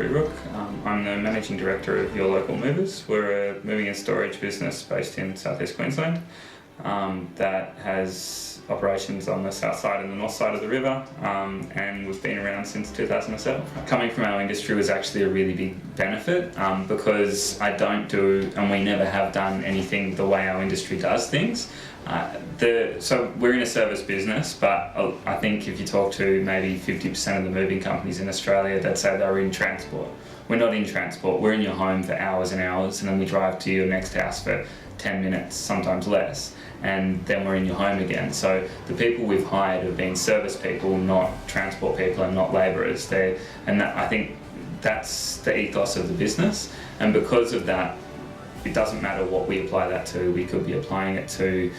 Freebrook. I'm the Managing Director of Your Local Movers. We're a moving and storage business based in southeast Queensland that has operations on the south side and the north side of the river, and we've been around since 2007. Coming from our industry was actually a really big benefit because I don't do, and we never have done anything the way our industry does things. So we're in a service business, but I think if you talk to maybe 50% of the moving companies in Australia, they'd say they're in transport. We're not in transport, we're in your home for hours and hours, and then we drive to your next house for 10 minutes, sometimes less, and then we're in your home again. So the people we've hired have been service people, not transport people and not labourers. I think that's the ethos of the business, and because of that, it doesn't matter what we apply that to. We could be applying it to,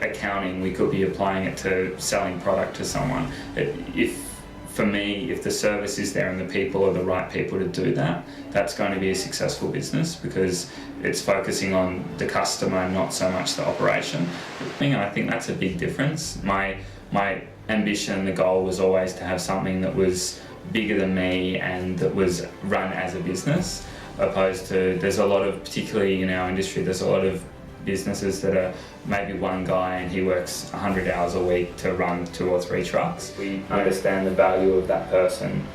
accounting, we could be applying it to selling product to someone. For me, if the service is there and the people are the right people to do that, that's going to be a successful business because it's focusing on the customer, not so much the operation. I think that's a big difference. My ambition, the goal was always to have something that was bigger than me and that was run as a business, opposed to, there's a lot of, particularly in our industry, there's a lot of businesses that are maybe one guy and he works 100 hours a week to run 2 or 3 trucks. We understand the value of that person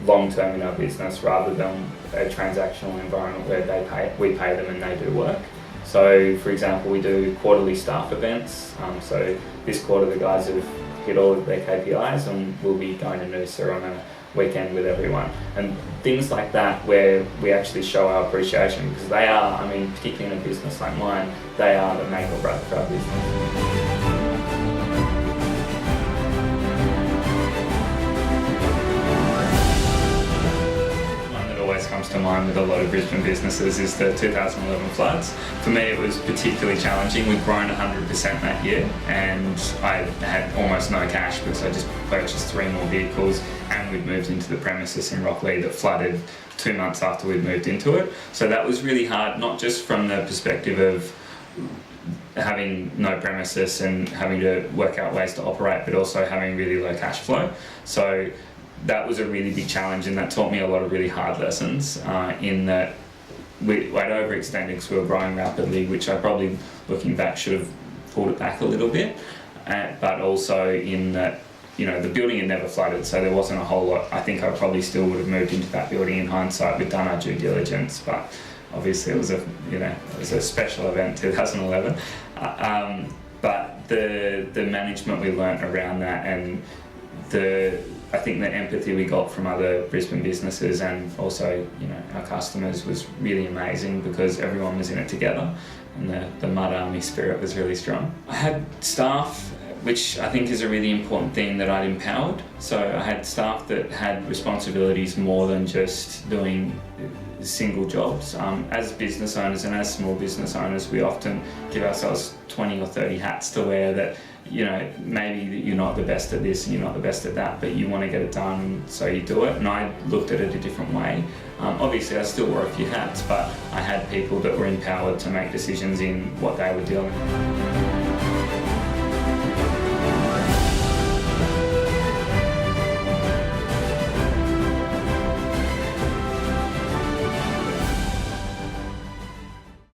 long term in our business rather than a transactional environment where we pay them and they do work. So for example, we do quarterly staff events. So this quarter the guys have hit all of their KPIs and we'll be going to Noosa on a weekend with everyone, and things like that where we actually show our appreciation, because they are, particularly in a business like mine, they are the make or break for our business. Comes to mind with a lot of Brisbane businesses is the 2011 floods. For me it was particularly challenging. We'd grown 100% that year and I had almost no cash because I just purchased 3 more vehicles and we'd moved into the premises in Rocklea that flooded 2 months after we'd moved into it. So that was really hard, not just from the perspective of having no premises and having to work out ways to operate, but also having really low cash flow. So that was a really big challenge, and that taught me a lot of really hard lessons in that I'd overextended because we were growing rapidly, which I probably, looking back, should have pulled it back a little bit, but also in that the building had never flooded, so there wasn't a whole lot. I think I probably still would have moved into that building in hindsight. We'd done our due diligence, but obviously it was a special event, 2011. But the management we learnt around that, and I think the empathy we got from other Brisbane businesses and also our customers was really amazing because everyone was in it together, and the Mud Army spirit was really strong. I had staff, which I think is a really important thing that I'd empowered. So I had staff that had responsibilities more than just doing single jobs. As business owners and as small business owners, we often give ourselves 20 or 30 hats to wear that maybe you're not the best at this and you're not the best at that, but you want to get it done, so you do it. And I looked at it a different way. Obviously I still wore a few hats, but I had people that were empowered to make decisions in what they were doing.